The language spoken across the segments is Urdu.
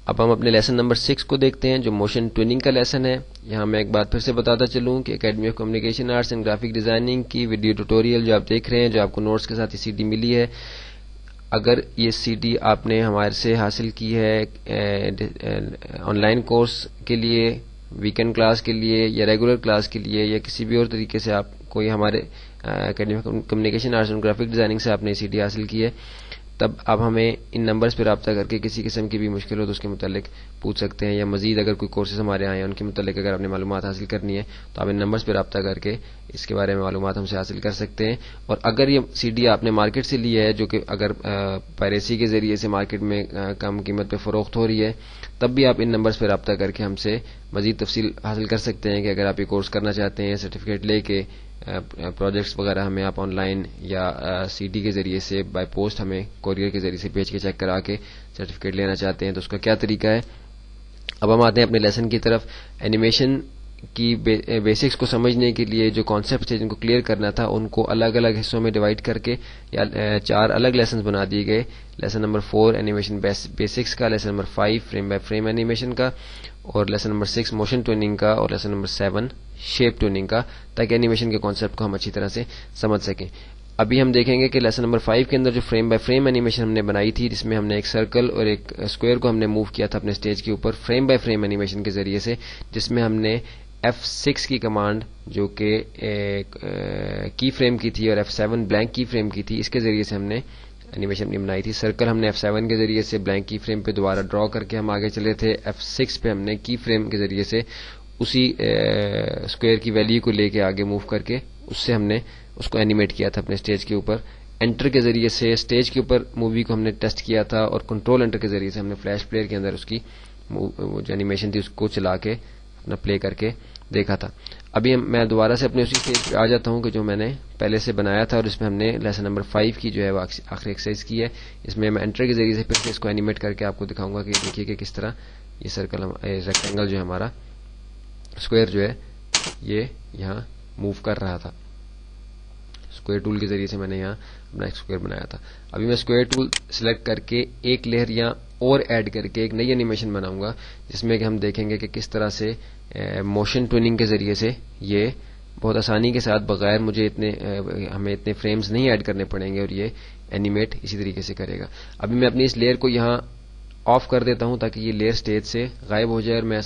اب ہم اپنے لیسن نمبر 6 کو دیکھتے ہیں جو موشن ٹوننگ کا لیسن ہے. یہاں میں ایک بات پھر سے بتاتا چلوں کہ academy of communication arts and graphic designing کی ویڈیو ٹیوٹوریل جو آپ دیکھ رہے ہیں، جو آپ کو نوٹس کے ساتھ یہ سی ڈی ملی ہے، اگر یہ سی ڈی آپ نے ہمارے سے حاصل کی ہے آن لائن کورس کے لیے، ویکینڈ کلاس کے لیے یا ریگولر کلاس کے لیے یا کسی بھی اور طریقے سے آپ کو یہ ہمارے academy of communication arts and graphic designing سے آپ نے سی ڈی حاصل کی ہے، تب آپ ہمیں ان نمبرز پہ رابطہ کر کے کسی قسم کی بھی مشکل ہو تو اس کے متعلق پوچھ سکتے ہیں، یا مزید اگر کوئی کورسز ہمارے آئے ہیں ان کے متعلق اگر آپ نے معلومات حاصل کرنی ہے تو آپ ان نمبرز پہ رابطہ کر کے اس کے بارے میں معلومات ہم سے حاصل کر سکتے ہیں. اور اگر یہ سی ڈی آپ نے مارکیٹ سے لی ہے، جو کہ اگر پائریسی کے ذریعے سے مارکیٹ میں کم قیمت پہ فروخت ہو رہی ہے، تب بھی آپ ان نمبرز پہ رابطہ کر کے ہم سے مزید تفصیل حاصل کر سکتے ہیں کہ اگر آپ یہ کورس کرنا چاہتے ہیں، سرٹیفکیٹ لے کے پروجیکٹس وغیرہ ہمیں آپ آن لائن یا سی ڈی کے ذریعے سے بائی پوسٹ ہمیں کوریئر کے ذریعے سے بھیج کے چیک کرا کے سرٹیفکیٹ لینا چاہتے ہیں تو اس کا کیا طریقہ ہے. اب ہم آتے ہیں اپنے لیسن کی طرف. اینیمیشن کی بیسکس کو سمجھنے کے لیے جو کانسیپٹ تھے جن کو کلیئر کرنا تھا، ان کو الگ الگ حصوں میں ڈیوائڈ کر کے 4 الگ لیسنز بنا دیے گئے. لیسن نمبر 4 اینیمیشن بیسکس کا، lesson number 5 frame by frame animation کا، اور لیسن نمبر 6 موشن ٹوننگ کا، اور لیسن نمبر 7 شیپ ٹوننگ کا، تاکہ اینیمیشن کے کانسیپٹ کو ہم اچھی طرح سے سمجھ سکیں. ابھی ہم دیکھیں گے کہ لیسن نمبر 5 کے اندر جو فریم بائی فریم اینیمیشن ہم نے بنائی تھی، جس میں ہم نے ایک سرکل اور ایک اسکوئر کو ہم نے موو کیا تھا اپنے اسٹیج کے اوپر فریم بائی فریم اینیمیشن کے ذریعے سے، جس میں ہم نے F6 کی کمانڈ جو کہ کی فریم کی تھی اور F7 بلینک کی فریم کی تھی، اس کے ذریعے سے ہم نے اینیمیشن اپنی بنائی تھی. سرکل ہم نے F7 کے ذریعے سے بلینک کی فریم پہ دوبارہ ڈرا کر کے ہم آگے چلے تھے. F6 پہ ہم نے کی فریم کے ذریعے سے اسی اسکوئر کی ویلیو کو لے کے آگے موو کر کے اس سے ہم نے اس کو اینیمیٹ کیا تھا اپنے اسٹیج کے اوپر. انٹر کے ذریعے سے اسٹیج کے اوپر مووی کو ہم نے ٹیسٹ کیا تھا، اور کنٹرول انٹر کے ذریعے سے ہم نے فلیش پلیئر کے اندر اس کی جو اینیمیشن تھی اس کو چلا کے اپنا پلے کر کے دیکھا تھا. ابھی میں دوبارہ سے اپنے اسی اسٹیج پہ آ جاتا ہوں کہ جو میں نے پہلے سے بنایا تھا، اور اس میں ہم نے لیسن نمبر 5 کی جو ہے وہ آخری ایکسرسائز کی ہے. اس میں انٹر کے ذریعے سے پھر سے اس کو اینیمیٹ کر کے آپ کو دکھاؤں گا کہ دیکھیے کہ کس طرح یہ سرکل ریکٹینگل جو ہے ہمارا اسکوئر جو ہے یہ یہاں موو کر رہا تھا. اسکوئر ٹول کے ذریعے سے میں نے یہاں اپنا ایک اسکوئر بنایا تھا. ابھی میں اسکوئر ٹول سلیکٹ کر کے ایک لیئر یہاں اور ایڈ کر کے ایک نئی اینیمیشن بناؤں گا، جس میں کہ ہم دیکھیں گے کہ کس طرح سے موشن ٹوننگ کے ذریعے سے یہ بہت آسانی کے ساتھ بغیر مجھے ہمیں اتنے فریمز نہیں ایڈ کرنے پڑیں گے، اور یہ اینیمیٹ اسی طریقے سے کرے گا. ابھی میں اپنی اس لیئر کو یہاں آف کر دیتا ہوں تاکہ یہ لیئر اسٹیج سے غائب ہو جائے اور میں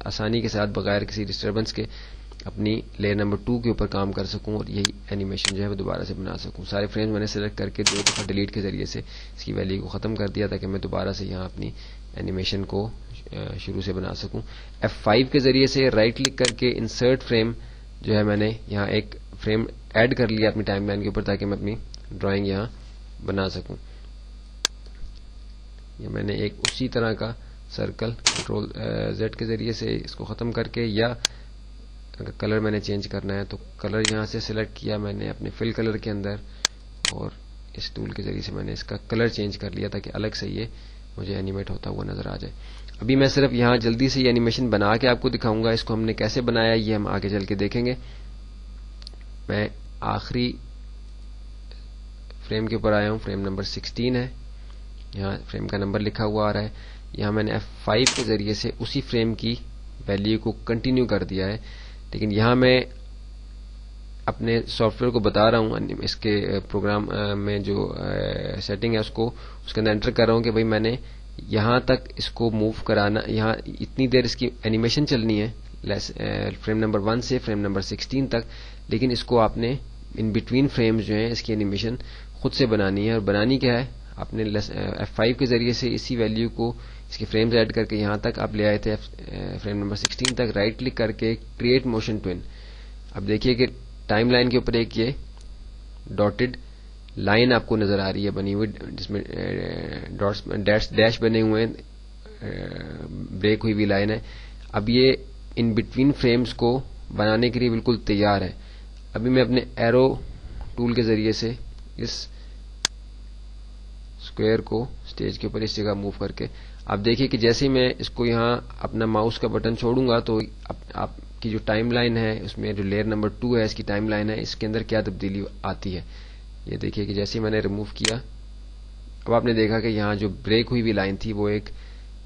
آسانی کے ساتھ بغیر کسی ڈسٹربنس کے اپنی لیئر نمبر 2 کے اوپر کام کر سکوں اور یہی اینیمیشن جو ہے وہ دوبارہ سے بنا سکوں. سارے فریم میں نے سلیکٹ کر کے 2 دفعہ ڈیلیٹ کے ذریعے سے اس کی ویلیو کو ختم کر دیا تاکہ میں دوبارہ سے یہاں اپنی اینیمیشن کو شروع سے بنا سکوں. F5 کے ذریعے سے رائٹ کلک کر کے انسرٹ فریم جو ہے میں نے یہاں ایک فریم ایڈ کر لیا اپنی ٹائم لائن کے اوپر تاکہ میں اپنی ڈرائنگ یہاں بنا سکوں. یہ میں نے ایک اسی طرح کا سرکل کنٹرول Z کے ذریعے سے اس کو ختم کر کے، یا اگر کلر میں نے چینج کرنا ہے تو کلر یہاں سے سلیکٹ کیا میں نے اپنے فل کلر کے اندر، اور اس ٹول کے ذریعے سے میں نے اس کا کلر چینج کر لیا تاکہ الگ سے یہ مجھے اینیمیٹ ہوتا ہوا نظر آ جائے. ابھی میں صرف یہاں جلدی سے یہ اینیمیشن بنا کے آپ کو دکھاؤں گا. اس کو ہم نے کیسے بنایا یہ ہم آگے چل کے دیکھیں گے. میں آخری فریم کے اوپر آیا ہوں، فریم نمبر 16 ہے، یہاں فریم کا نمبر لکھا ہوا آ رہا ہے. یہاں میں نے F5 کے ذریعے سے اسی فریم کی ویلیو کو کنٹینیو کر دیا ہے، لیکن یہاں میں اپنے سافٹ ویئر کو بتا رہا ہوں، اس کے پروگرام میں جو سیٹنگ ہے اس کے اندر انٹر کر رہا ہوں کہ بھائی میں نے یہاں تک اس کو موو کرانا، یہاں اتنی دیر اس کی اینیمیشن چلنی ہے فریم نمبر 1 سے فریم نمبر 16 تک، لیکن اس کو آپ نے ان بٹوین فریمز جو ہیں اس کی اینیمیشن خود سے بنانی ہے. اور بنانی کیا ہے، آپ نے F5 کے ذریعے سے اسی ویلیو کو اس کے فریمز ایڈ کر کے یہاں تک آپ لے آئے تھے فریم نمبر 16 تک، رائٹ کلک کر کے کریٹ موشن ٹوین. اب دیکھیے کہ ٹائم لائن کے اوپر ایک یہ ڈاٹڈ لائن آپ کو نظر آ رہی ہے بنی ہوئی، جس میں ڈیش بنے ہوئے ہیں، بریک ہوئی ہوئی لائن ہے. اب یہ ان بٹوین فریمز کو بنانے کے لیے بالکل تیار ہے. ابھی میں اپنے ایرو ٹول کے ذریعے سے اس اسکوئر کو اسٹیج کے اوپر اس جگہ موو کر کے آپ دیکھیے کہ جیسے ہی میں اس کو یہاں اپنا ماؤس کا بٹن چھوڑوں گا تو آپ کی جو ٹائم لائن ہے اس میں جو لیئر نمبر 2 ہے اس کی ٹائم لائن ہے، اس کے اندر کیا تبدیلی آتی ہے. یہ دیکھیے کہ جیسے ہی میں نے ریموو کیا اب آپ نے دیکھا کہ یہاں جو بریک ہوئی ہوئی لائن تھی وہ ایک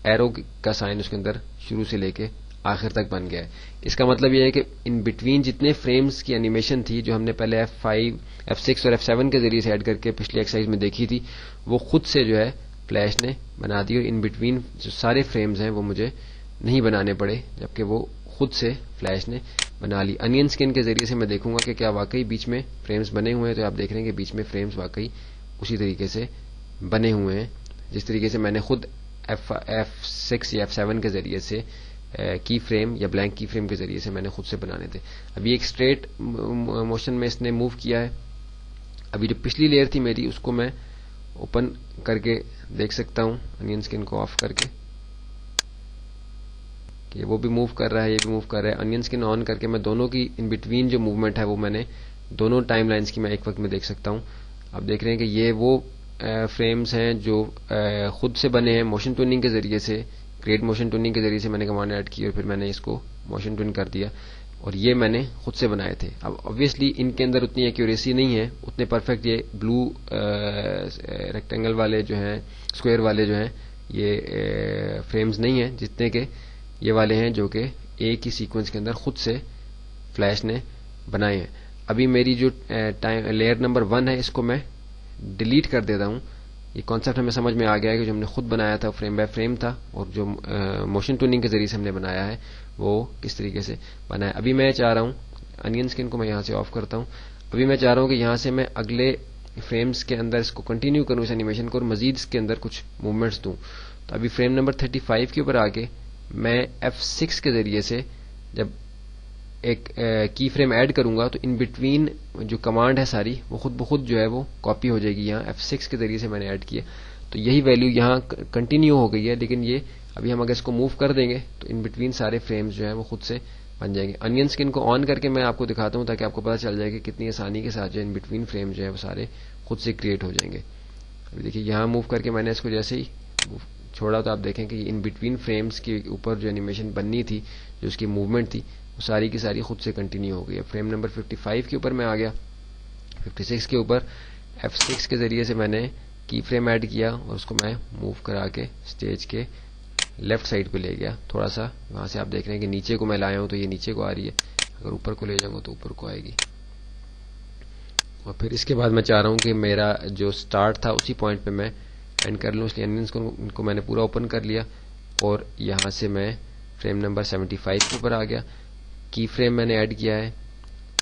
ایرو کا سائن اس کے اندر شروع سے لے کے آخر تک بن گیا ہے. اس کا مطلب یہ ہے کہ ان بٹوین جتنے فریمز کی انیمیشن تھی جو ہم نے پہلے F5 F6 اور F7 کے ذریعے سے ایڈ کر کے پچھلی ایکسرسائز میں دیکھی تھی, وہ خود سے جو ہے فلیش نے بنا دی, اور ان بٹوین جو سارے فریمز ہیں وہ مجھے نہیں بنانے پڑے, جبکہ وہ خود سے فلیش نے بنا لی. انین سکن کے ذریعے سے میں دیکھوں گا کہ کیا واقعی بیچ میں فریمز بنے ہوئے ہیں, تو آپ دیکھ رہے ہیں کہ بیچ میں فریمز واقعی اسی طریقے سے بنے ہوئے ہیں جس طریقے سے میں نے خود F6 یا F7 کے ذریعے سے کی فریم یا بلینک کی فریم کے ذریعے سے میں نے خود سے بنانے تھے. ابھی ایک اسٹریٹ موشن میں اس نے موو کیا ہے. ابھی جو پچھلی لیئر تھی میری اس کو میں اوپن کر کے دیکھ سکتا ہوں, انین سکن کو آف کر کے, کہ وہ بھی موو کر رہا ہے, یہ بھی موو کر رہا ہے. انین سکن آن کر کے میں دونوں کی ان بٹوین جو موومنٹ ہے وہ میں نے دونوں ٹائم لائنز کی میں ایک وقت میں دیکھ سکتا ہوں. آپ دیکھ رہے ہیں کہ یہ وہ فریمز ہیں جو خود سے بنے ہیں موشن ٹوننگ کے ذریعے سے, کریٹ موشن ٹوننگ کے ذریعے سے میں نے کمانڈ ایڈ کی اور پھر میں نے اس کو موشن ٹون کر دیا, اور یہ میں نے خود سے بنائے تھے. اب obviously ان کے اندر اتنی ایکیوریسی نہیں ہے, اتنے پرفیکٹ یہ بلو ریکٹینگل والے جو ہیں, اسکوائر والے جو ہیں, یہ فریمز نہیں ہیں جتنے کہ یہ والے ہیں جو کہ ایک ہی سیکوینس کے اندر خود سے فلیش نے بنائے ہیں. ابھی میری جو لیئر نمبر 1 ہے اس کو میں ڈیلیٹ کر دیتا ہوں. یہ کانسیپٹ ہمیں سمجھ میں آ گیا ہے کہ جو ہم نے خود بنایا تھا فریم بائی فریم تھا, اور جو موشن ٹوننگ کے ذریعے سے ہم نے بنایا ہے وہ کس طریقے سے بنایا. ابھی میں چاہ رہا ہوں انین سکن کو میں یہاں سے آف کرتا ہوں. ابھی میں چاہ رہا ہوں کہ یہاں سے میں اگلے فریمز کے اندر اس کو کنٹینیو کروں, اس اینیمیشن کو, اور مزید اس کے اندر کچھ موومنٹس دوں. تو ابھی فریم نمبر 35 کے اوپر آ کے میں F6 کے ذریعے سے جب ایک کی فریم ایڈ کروں گا تو ان بٹوین جو کمانڈ ہے ساری وہ خود بخود جو ہے وہ کاپی ہو جائے گی. یہاں F6 کے ذریعے سے میں نے ایڈ کیا تو یہی ویلیو یہاں کنٹینیو ہو گئی ہے, لیکن یہ ابھی ہم اگر اس کو موو کر دیں گے تو ان بٹوین سارے فریمز جو ہیں وہ خود سے بن جائیں گے. انین سکن کو آن کر کے میں آپ کو دکھاتا ہوں تاکہ آپ کو پتہ چل جائے کہ کتنی آسانی کے ساتھ جو ان بٹوین فریم جو ہے وہ سارے خود سے کریٹ ہو جائیں گے. ابھی دیکھیے یہاں موو کر کے میں نے اس کو جیسے ہی چھوڑا تو آپ دیکھیں کہ ان بٹوین فریمز کے اوپر جو اینیمیشن بننی تھی, جو اس کی موومنٹ تھی, وہ ساری کی ساری خود سے کنٹینیو ہو گئی. فریم نمبر 55 کے اوپر میں آ گیا. 56 کے اوپر F6 کے ذریعے سے میں نے کی فریم ایڈ کیا اور اس کو میں موو کرا کے اسٹیج کے لیفٹ سائڈ پہ لے گیا تھوڑا سا. وہاں سے آپ دیکھ رہے ہیں کہ نیچے کو میں لایا ہوں تو یہ نیچے کو آ رہی ہے, اگر اوپر کو لے جاؤں گا تو اوپر کو آئے گی. اور پھر اس کے بعد میں چاہ رہا ہوں کہ میرا جو سٹارٹ تھا اسی پوائنٹ پہ میں اینڈ کر لوں, اس لیے ان کو میں نے پورا اوپن کر لیا اور یہاں سے میں فریم نمبر 75 کے اوپر آ گیا. کی فریم میں نے ایڈ کیا ہے.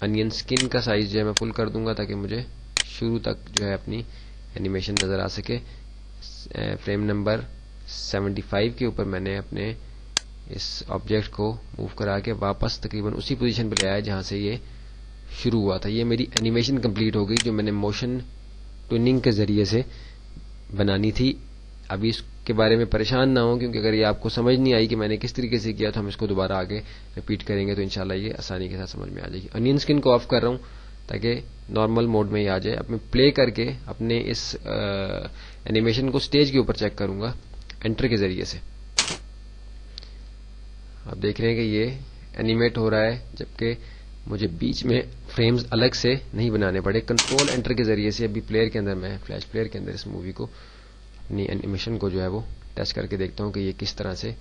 انین سکن کا سائز جو ہے میں فل کر دوں گا تاکہ مجھے شروع تک جو ہے اپنی اینیمیشن نظر آ سکے. فریم نمبر 75 کے اوپر میں نے اپنے اس آبجیکٹ کو موو کرا کے واپس تقریباً اسی پوزیشن پہ لے آیا جہاں سے یہ شروع ہوا تھا. یہ میری اینیمیشن کمپلیٹ ہو گئی جو میں نے موشن ٹوننگ کے ذریعے سے بنانی تھی. ابھی اس کے بارے میں پریشان نہ ہوں, کیونکہ اگر یہ آپ کو سمجھ نہیں آئی کہ میں نے کس طریقے سے کیا تو ہم اس کو دوبارہ آگے ریپیٹ کریں گے تو انشاءاللہ یہ آسانی کے ساتھ سمجھ میں آ جائے گی. انین سکن کو آف کر رہا ہوں تاکہ نارمل موڈ میں ہی آ جائے. اب میں پلے کر کے اپنے اس اینیمیشن کو سٹیج کے اوپر چیک کروں گا انٹر کے ذریعے سے. آپ دیکھ رہے ہیں کہ یہ اینیمیٹ ہو رہا ہے جبکہ مجھے بیچ میں فریمز الگ سے نہیں بنانے پڑے. کنٹرول انٹر کے ذریعے سے ابھی پلیئر کے اندر میں فلیش پلیئر کے اندر اس مووی کو اپنی اینیمیشن کو جو ہے وہ ٹیسٹ کر کے دیکھتا ہوں کہ یہ کس طرح سے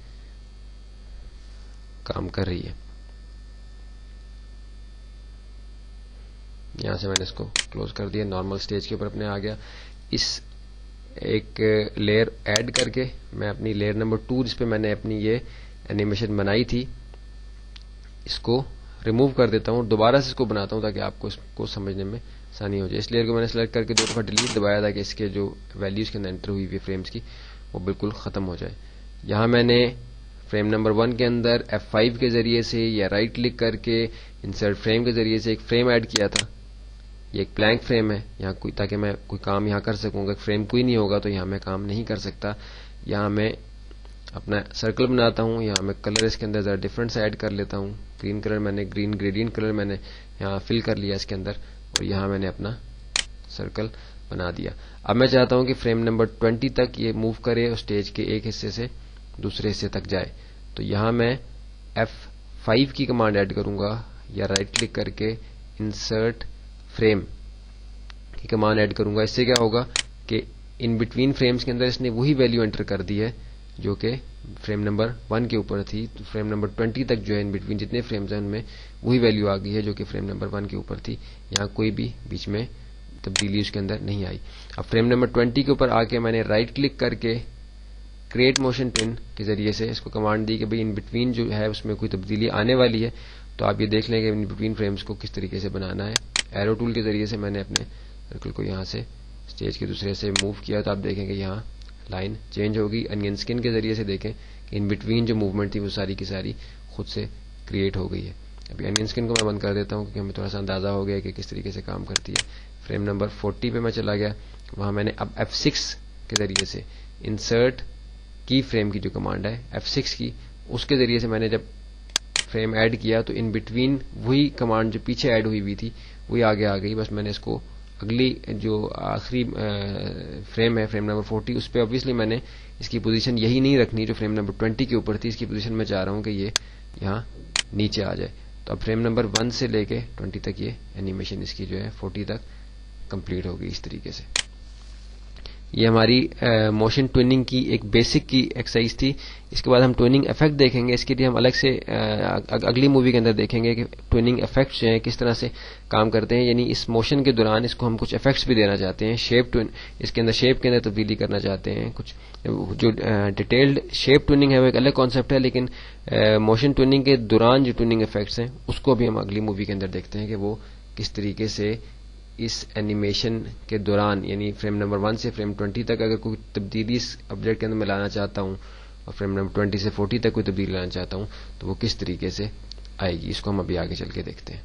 کام کر رہی ہے. یہاں سے میں نے اس کو کلوز کر دیا, نارمل سٹیج کے اوپر اپنے آ گیا. اس ایک لیئر ایڈ کر کے میں اپنی لیئر نمبر 2 جس پہ میں نے اپنی یہ اینیمیشن بنائی تھی اس کو ریموو کر دیتا ہوں اور دوبارہ سے اس کو بناتا ہوں تاکہ آپ کو اس کو سمجھنے میں آسانی ہو جائے. اس لیئر کو میں نے سلیکٹ کر کے 2 دفعہ ڈیلیٹ دبایا تاکہ اس کے جو ویلیوز کے اندر انٹر ہوئی ہوئی فریمز کی وہ بالکل ختم ہو جائے. یہاں میں نے فریم نمبر 1 کے اندر F5 کے ذریعے سے یا رائٹ کلک کر کے انسرٹ فریم کے ذریعے سے ایک فریم ایڈ کیا تھا. یہ ایک بلینک فریم ہے یہاں کوئی, تاکہ میں کوئی کام یہاں کر سکوں. اگر فریم کوئی نہیں ہوگا تو یہاں میں کام نہیں کر سکتا. یہاں میں اپنا سرکل بناتا ہوں, یہاں میں کلر اس کے اندر ذرا ڈفرینٹ سے ایڈ کر لیتا ہوں. گرین کلر میں نے گرین گریڈینٹ کلر میں نے یہاں فل کر لیا اس کے اندر, اور یہاں میں نے اپنا سرکل بنا دیا. اب میں چاہتا ہوں کہ فریم نمبر 20 تک یہ موو کرے اور سٹیج کے ایک حصے سے دوسرے حصے تک جائے. تو یہاں میں F5 کی کمانڈ ایڈ کروں گا یا رائٹ کلک کر کے انسرٹ فریم کی کمانڈ ایڈ کروں گا. اس سے کیا ہوگا کہ ان بٹوین فریمز کے اندر اس نے وہی ویلیو انٹر کر دی ہے جو کہ فریم نمبر 1 کے اوپر تھی، تو فریم نمبر 20 تک جو ہے ان بٹوین جتنے فریمز ہیں ان میں وہی ویلیو آ گئی ہے جو کہ فریم نمبر 1 کے اوپر تھی. یہاں کوئی بھی بیچ میں تبدیلی اس کے اندر نہیں آئی. اب فریم نمبر 20 کے اوپر آ کے میں نے رائٹ کلک کر کے کریٹ موشن ٹون کے ذریعے سے اس کو کمانڈ دی کہ بھئی ان بٹوین جو ہے اس میں کوئی تبدیلی آنے والی ہے. تو آپ یہ دیکھ لیں کہ ان بٹوین فریمز کو کس طریقے سے بنانا ہے. ایرو ٹول کے ذریعے سے میں نے اپنے سرکل کو یہاں سے اسٹیج کے دوسرے سے موو کیا تو آپ دیکھیں کہ یہاں لائن چینج ہوگی. انین سکن کے ذریعے سے دیکھیں کہ ان بٹوین جو موومنٹ تھی وہ ساری کی ساری خود سے کریٹ ہو گئی ہے. ابھی انین سکن کو میں بند کر دیتا ہوں کیونکہ ہمیں تھوڑا سا اندازہ ہو گیا کہ کس طریقے سے کام کرتی ہے. فریم نمبر 40 پہ میں چلا گیا، وہاں میں نے اب F6 کے ذریعے سے انسرٹ کی فریم کی جو کمانڈ ہے F6 کی، اس کے ذریعے سے میں نے جب فریم ایڈ کیا تو ان بٹوین وہی کمانڈ جو پیچھے ایڈ ہوئی ہوئی تھی وہی آگے آ گئی. بس میں نے اس کو اگلی جو آخری فریم ہے فریم نمبر 40 اس پہ obviously میں نے اس کی پوزیشن یہی نہیں رکھنی جو فریم نمبر 20 کے اوپر تھی. اس کی پوزیشن میں چاہ رہا ہوں کہ یہ یہاں نیچے آ جائے. تو اب فریم نمبر 1 سے لے کے 20 تک یہ اینیمیشن اس کی جو ہے 40 تک کمپلیٹ ہوگی اس طریقے سے. یہ ہماری موشن ٹوننگ کی ایک بیسک کی ایکسرسائز تھی. اس کے بعد ہم ٹوننگ افیکٹ دیکھیں گے. اس کے لیے ہم الگ سے اگلی مووی کے اندر دیکھیں گے کہ ٹوننگ افیکٹس جو ہیں کس طرح سے کام کرتے ہیں. یعنی اس موشن کے دوران اس کو ہم کچھ افیکٹس بھی دینا چاہتے ہیں. اس کے اندر شیپ کے اندر تبدیلی کرنا چاہتے ہیں. کچھ جو ڈیٹیلڈ شیپ ٹوننگ ہے وہ ایک الگ کانسیپٹ ہے، لیکن موشن ٹوننگ کے دوران جو ٹوننگ افیکٹس ہیں اس کو بھی ہم اگلی مووی کے اندر دیکھتے ہیں کہ وہ کس طریقے سے اس اینیمیشن کے دوران، یعنی فریم نمبر 1 سے فریم 20 تک اگر کوئی تبدیلی اس آبجیکٹ کے اندر میں لانا چاہتا ہوں اور فریم نمبر 20 سے 40 تک کوئی تبدیلی لانا چاہتا ہوں تو وہ کس طریقے سے آئے گی. اس کو ہم ابھی آگے چل کے دیکھتے ہیں.